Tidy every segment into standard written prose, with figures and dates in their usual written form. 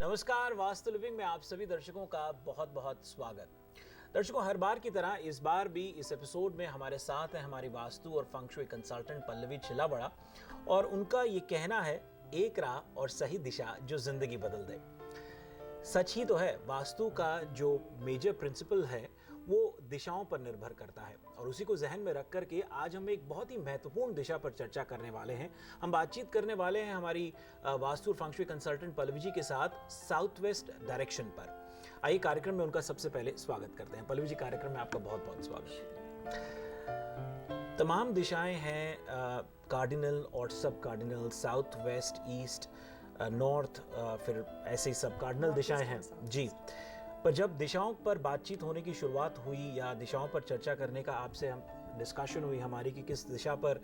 नमस्कार, वास्तु लिविंग में आप सभी दर्शकों का बहुत बहुत स्वागत। दर्शकों, हर बार की तरह इस बार भी इस एपिसोड में हमारे साथ है हमारी वास्तु और फंग शुई कंसल्टेंट पल्लवी छिलाबड़ा, और उनका ये कहना है एक राह और सही दिशा जो जिंदगी बदल दे। सच ही तो है, वास्तु का जो मेजर प्रिंसिपल है वो दिशाओं पर निर्भर करता है, और उसी को जहन में रख करके आज हम एक बहुत ही महत्वपूर्ण दिशा पर चर्चा करने वाले हैं। हम बातचीत करने वाले हैं हमारी वास्तु और फंग शुई कंसल्टेंट पल्लवी जी के साथ साउथ वेस्ट डायरेक्शन पर। आइए कार्यक्रम में उनका सबसे पहले स्वागत करते हैं। पल्लवी जी, कार्यक्रम में आपका बहुत बहुत स्वागत। तमाम दिशाएं हैं, कार्डिनल और सब cardinal, south west, east, north, फिर ऐसे ही सब कार्डिनल दिशाएं हैं जी। पर जब दिशाओं पर बातचीत होने की शुरुआत हुई या दिशाओं पर चर्चा करने का आपसे हम डिस्कशन हुई हमारी कि किस दिशा पर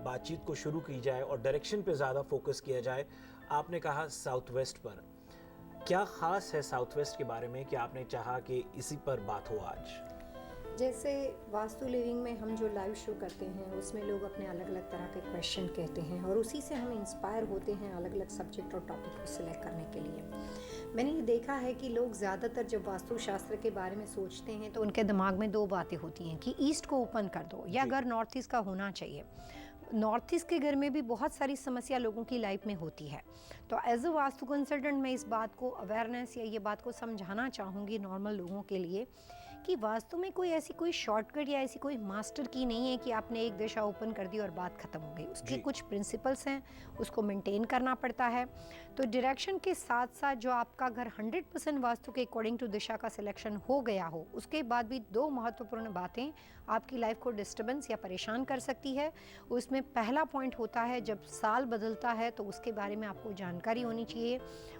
बातचीत को शुरू की जाए और डायरेक्शन पे ज़्यादा फोकस किया जाए, आपने कहा साउथ वेस्ट पर। क्या ख़ास है साउथ वेस्ट के बारे में कि आपने चाहा कि इसी पर बात हो आज? जैसे वास्तु लिविंग में हम जो लाइव शो करते हैं उसमें लोग अपने अलग अलग तरह के क्वेश्चन कहते हैं और उसी से हम इंस्पायर होते हैं अलग अलग सब्जेक्ट और टॉपिक को सिलेक्ट करने के लिए। मैंने ये देखा है कि लोग ज़्यादातर जब वास्तु शास्त्र के बारे में सोचते हैं तो उनके दिमाग में दो बातें होती हैं कि ईस्ट को ओपन कर दो या घर नॉर्थ ईस्ट का होना चाहिए। नॉर्थ ईस्ट के घर में भी बहुत सारी समस्या लोगों की लाइफ में होती है। तो एज अ वास्तु कंसल्टेंट मैं इस बात को अवेयरनेस या ये बात को समझाना चाहूँगी नॉर्मल लोगों के लिए कि वास्तु में कोई ऐसी कोई शॉर्टकट या ऐसी कोई मास्टर की नहीं है कि आपने एक दिशा ओपन कर दी और बात खत्म हो गई। उसके कुछ प्रिंसिपल्स हैं, उसको मेंटेन करना पड़ता है। तो डायरेक्शन के साथ साथ जो आपका घर 100% वास्तु के अकॉर्डिंग टू दिशा का सिलेक्शन हो गया हो, उसके बाद भी दो महत्वपूर्ण बातें आपकी लाइफ को डिस्टर्बेंस या परेशान कर सकती है। उसमें पहला पॉइंट होता है जब साल बदलता है तो उसके बारे में आपको जानकारी होनी चाहिए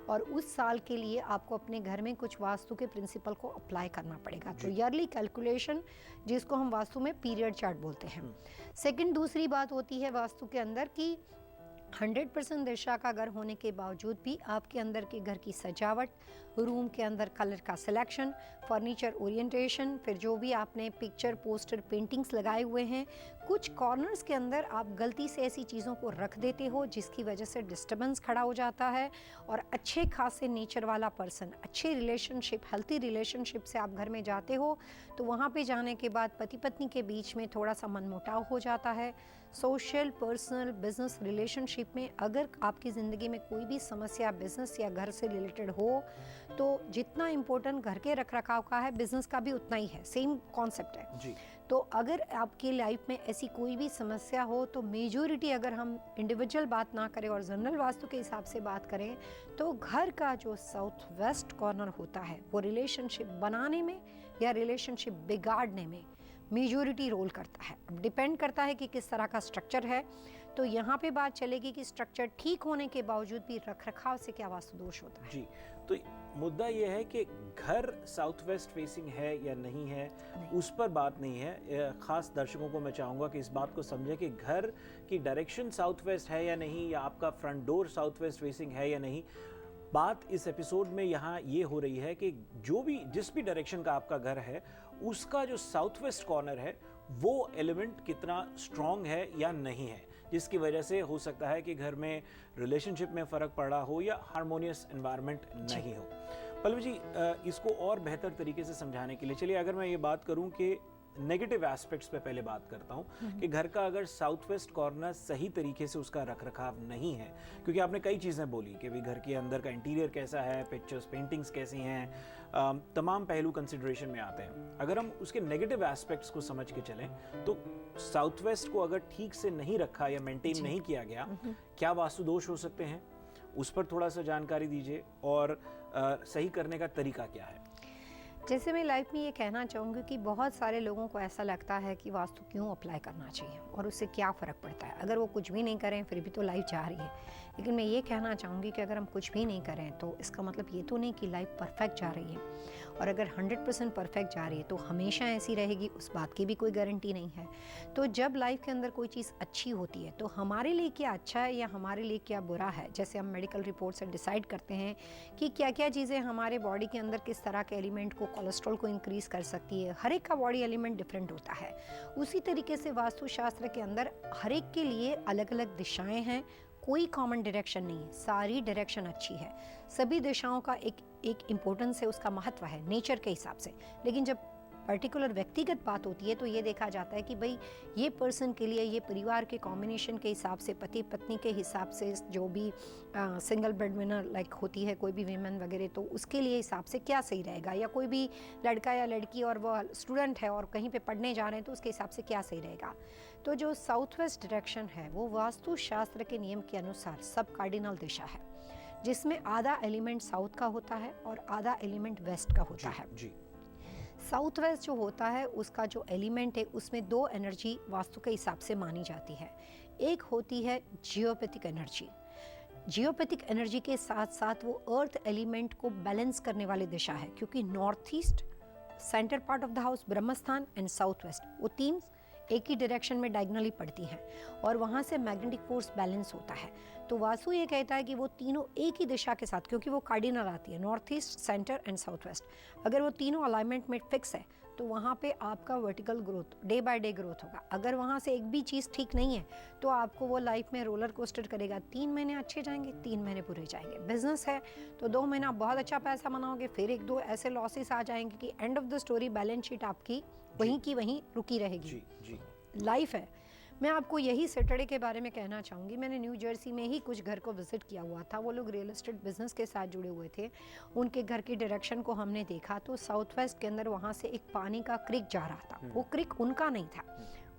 और उस साल के लिए आपको अपने घर में कुछ वास्तु के प्रिंसिपल को अप्लाई करना पड़ेगा। तो ईयरली कैलकुलेशन, जिसको हम वास्तु में पीरियड चार्ट बोलते हैं। सेकंड, दूसरी बात होती है वास्तु के अंदर की 100% दिशा का घर होने के बावजूद भी आपके अंदर के घर की सजावट, रूम के अंदर कलर का सिलेक्शन, फर्नीचर ओरिएंटेशन, फिर जो भी आपने पिक्चर, पोस्टर, पेंटिंग्स लगाए हुए हैं, कुछ कॉर्नर्स के अंदर आप गलती से ऐसी चीज़ों को रख देते हो जिसकी वजह से डिस्टर्बेंस खड़ा हो जाता है और अच्छे खासे नेचर वाला पर्सन, अच्छे रिलेशनशिप, हेल्थी रिलेशनशिप से आप घर में जाते हो तो वहाँ पे जाने के बाद पति पत्नी के बीच में थोड़ा सा मनमुटाव हो जाता है। सोशल, पर्सनल, बिजनेस रिलेशनशिप में अगर आपकी ज़िंदगी में कोई भी समस्या बिजनेस या घर से रिलेटेड हो तो जितना इम्पोर्टेंट घर के रखरखाव का है, बिजनेस का भी उतना ही है, सेम कॉन्सेप्ट है जी। तो अगर आपकी लाइफ में ऐसी कोई भी समस्या हो तो मेजॉरिटी, अगर हम इंडिविजुअल बात ना करें और जनरल वास्तु के हिसाब से बात करें, तो घर का जो साउथ वेस्ट कॉर्नर होता है वो रिलेशनशिप बनाने में या रिलेशनशिप बिगाड़ने में मेजॉरिटी रोल करता है। अब डिपेंड करता है कि किस तरह का स्ट्रक्चर है। तो यहाँ पे बात चलेगी कि स्ट्रक्चर ठीक होने के बावजूद भी रखरखाव से क्या वास्तु दोष होता है जी। तो मुद्दा ये है कि घर साउथ वेस्ट फेसिंग है या नहीं है, उस पर बात नहीं है। खास दर्शकों को मैं चाहूँगा कि इस बात को समझें कि घर की डायरेक्शन साउथ वेस्ट है या नहीं, या आपका front door south west facing है या नहीं। बात इस एपिसोड में यहाँ ये हो रही है कि जिस भी डायरेक्शन का आपका घर है उसका जो साउथ वेस्ट कॉर्नर है वो एलिमेंट कितना स्ट्रॉन्ग है या नहीं है, जिसकी वजह से हो सकता है कि घर में रिलेशनशिप में फ़र्क पड़ा हो या हार्मोनियस एनवायरनमेंट नहीं हो। पल्लवी जी, इसको और बेहतर तरीके से समझाने के लिए चलिए अगर मैं ये बात करूं कि नेगेटिव एस्पेक्ट्स पे पहले बात करता हूँ कि घर का अगर साउथ वेस्ट कॉर्नर सही तरीके से उसका रखरखाव नहीं है, क्योंकि आपने कई चीज़ें बोली कि भी घर के अंदर का इंटीरियर कैसा है, पिक्चर्स, पेंटिंग्स कैसी हैं, तमाम पहलू कंसिडरेशन में आते हैं। अगर हम उसके नेगेटिव एस्पेक्ट्स को समझ के चलें तो साउथ वेस्ट को अगर ठीक से नहीं रखा या मेंटेन नहीं किया गया, क्या वास्तु दोष हो सकते हैं? उस पर थोड़ा सा जानकारी दीजिए और सही करने का तरीका क्या है? जैसे मैं लाइफ में ये कहना चाहूँगी कि बहुत सारे लोगों को ऐसा लगता है कि वास्तु क्यों अप्लाई करना चाहिए और उससे क्या फ़र्क पड़ता है। अगर वो कुछ भी नहीं करें फिर भी तो लाइफ जा रही है। लेकिन मैं ये कहना चाहूँगी कि अगर हम कुछ भी नहीं करें तो इसका मतलब ये तो नहीं कि लाइफ परफेक्ट जा रही है, और अगर 100% परफेक्ट जा रही है तो हमेशा ऐसी रहेगी, उस बात की भी कोई गारंटी नहीं है। तो जब लाइफ के अंदर कोई चीज़ अच्छी होती है तो हमारे लिए क्या अच्छा है या हमारे लिए क्या बुरा है, जैसे हम मेडिकल रिपोर्ट से डिसाइड करते हैं कि क्या क्या चीज़ें हमारे बॉडी के अंदर किस तरह के एलिमेंट को, कोलेस्ट्रॉल को इंक्रीज कर सकती है। हर एक का बॉडी एलिमेंट डिफरेंट होता है। उसी तरीके से वास्तुशास्त्र के अंदर हर एक के लिए अलग अलग दिशाएं हैं, कोई कॉमन डायरेक्शन नहीं है, सारी डायरेक्शन अच्छी है, सभी दिशाओं का एक इम्पोर्टेंस है, उसका महत्व है नेचर के हिसाब से। लेकिन जब पर्टिकुलर व्यक्तिगत बात होती है तो ये देखा जाता है कि भाई ये पर्सन के लिए, ये परिवार के कॉम्बिनेशन के हिसाब से, पति पत्नी के हिसाब से, जो भी सिंगल बेड विनर लाइक होती है कोई भी वीमेन वगैरह, तो उसके लिए हिसाब से क्या सही रहेगा, या कोई भी लड़का या लड़की और वो स्टूडेंट है और कहीं पे पढ़ने जा रहे हैं तो उसके हिसाब से क्या सही रहेगा। तो जो साउथ वेस्ट डायरेक्शन है वो वास्तु शास्त्र के नियम के अनुसार सब कार्डिनल दिशा है, जिसमें आधा एलिमेंट साउथ का होता है और आधा एलिमेंट वेस्ट का होता है। साउथ वेस्ट जो होता है उसका जो एलिमेंट है उसमें दो एनर्जी वास्तु के हिसाब से मानी जाती है। एक होती है जियोपैथिक एनर्जी। जियोपैथिक एनर्जी के साथ साथ वो अर्थ एलिमेंट को बैलेंस करने वाली दिशा है, क्योंकि north east, centre part of the house Brahmasthan and south west, वो तीन एक ही डायरेक्शन में डायगोनली पड़ती हैं और वहाँ से मैग्नेटिक फोर्स बैलेंस होता है। तो वास्तु ये कहता है कि वो तीनों एक ही दिशा के साथ, क्योंकि वो कार्डिनल आती है north east, centre and south west, अगर वो तीनों अलाइनमेंट में फिक्स है तो वहाँ पे आपका vertical growth, day by day growth होगा। अगर वहाँ से एक भी चीज़ ठीक नहीं है तो आपको वो लाइफ में रोलर कोस्टर करेगा। 3 महीने अच्छे जाएंगे, 3 महीने बुरे जाएंगे। बिजनेस है तो 2 महीना बहुत अच्छा पैसा बनाओगे, फिर 1-2 ऐसे लॉसेस आ जाएंगे कि end of the story balance sheet आपकी वहीं की वहीं रुकी रहेगी। लाइफ है। मैं आपको यही सैटरडे के बारे में कहना चाहूँगी। मैंने न्यू जर्सी में ही कुछ घर को विजिट किया हुआ था, वो लोग रियल एस्टेट बिजनेस के साथ जुड़े हुए थे। उनके घर की डायरेक्शन को हमने देखा तो साउथ वेस्ट के अंदर वहाँ से एक पानी का क्रिक जा रहा था। वो क्रिक उनका नहीं था,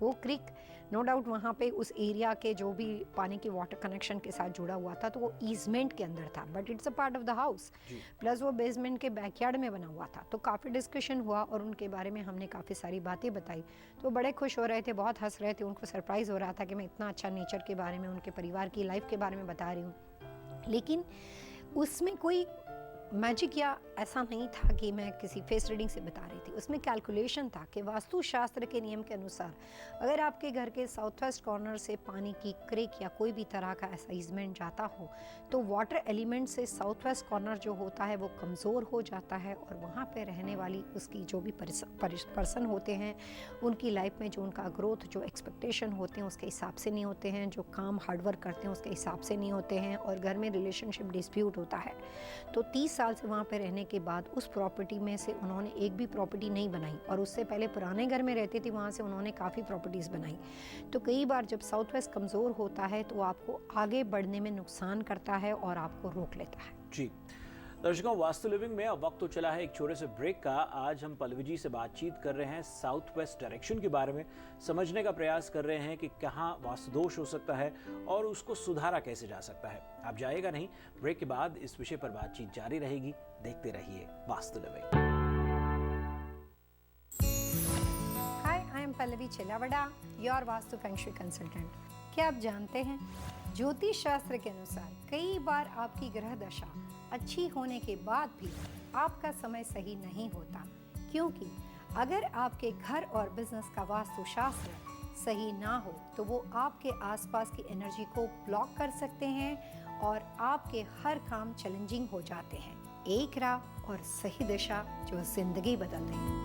वो क्रिक नो डाउट वहाँ पे उस एरिया के जो भी पानी की वाटर कनेक्शन के साथ जुड़ा हुआ था, तो वो ईजमेंट के अंदर था, but it's a part of the house, plus वो बेसमेंट के बैकयार्ड में बना हुआ था। तो काफ़ी डिस्कशन हुआ और उनके बारे में हमने काफ़ी सारी बातें बताई, तो बड़े खुश हो रहे थे, बहुत हंस रहे थे। उनको सरप्राइज़ हो रहा था कि मैं इतना अच्छा नेचर के बारे में, उनके परिवार की लाइफ के बारे में बता रही हूँ। लेकिन उसमें कोई मैजिक या ऐसा नहीं था कि मैं किसी फेस रीडिंग से बता रही थी, उसमें कैलकुलेशन था कि वास्तुशास्त्र के नियम के अनुसार अगर आपके घर के साउथ वेस्ट कॉर्नर से पानी की क्रेक या कोई भी तरह का ऐसा ईजमेंट जाता हो तो वाटर एलिमेंट से साउथ वेस्ट कॉर्नर जो होता है वो कमज़ोर हो जाता है और वहाँ पे रहने वाली उसकी जो भी पर्सन होते हैं उनकी लाइफ में जो उनका ग्रोथ, जो एक्सपेक्टेशन होते हैं उसके हिसाब से नहीं होते हैं, जो काम हार्डवर्क करते हैं उसके हिसाब से नहीं होते हैं, और घर में रिलेशनशिप डिस्प्यूट होता है। तो 30 साल से वहाँ पे रहने के बाद उस प्रॉपर्टी में से उन्होंने एक भी प्रॉपर्टी नहीं बनाई, और उससे पहले पुराने घर में रहती थी, वहाँ से उन्होंने काफ़ी प्रॉपर्टीज़ बनाई। तो कई बार जब साउथ वेस्ट कमज़ोर होता है तो आपको आगे बढ़ने में नुकसान करता है और आपको रोक लेता है। जी दर्शकों, वास्तु लिविंग में अब वक्त तो चला है एक छोटे से ब्रेक का। आज हम पल्लवी जी से बातचीत कर रहे हैं साउथ वेस्ट डायरेक्शन के बारे में, समझने का प्रयास कर रहे हैं कि कहाँ वास्तु दोष हो सकता है और उसको सुधारा कैसे जा सकता है। आप जाइएगा नहीं, ब्रेक के बाद इस विषय पर बातचीत जारी रहेगी। देखते रहिए Vastu living. Hi, I am Pallavi Chilawada, your Vastu feng shui consultant. क्या आप जानते हैं ज्योतिष शास्त्र के अनुसार कई बार आपकी ग्रह दशा अच्छी होने के बाद भी आपका समय सही नहीं होता, क्योंकि अगर आपके घर और बिजनेस का वास्तु शास्त्र सही ना हो तो वो आपके आसपास की एनर्जी को ब्लॉक कर सकते हैं और आपके हर काम चैलेंजिंग हो जाते हैं। एक राह और सही दिशा जो जिंदगी बदल दें।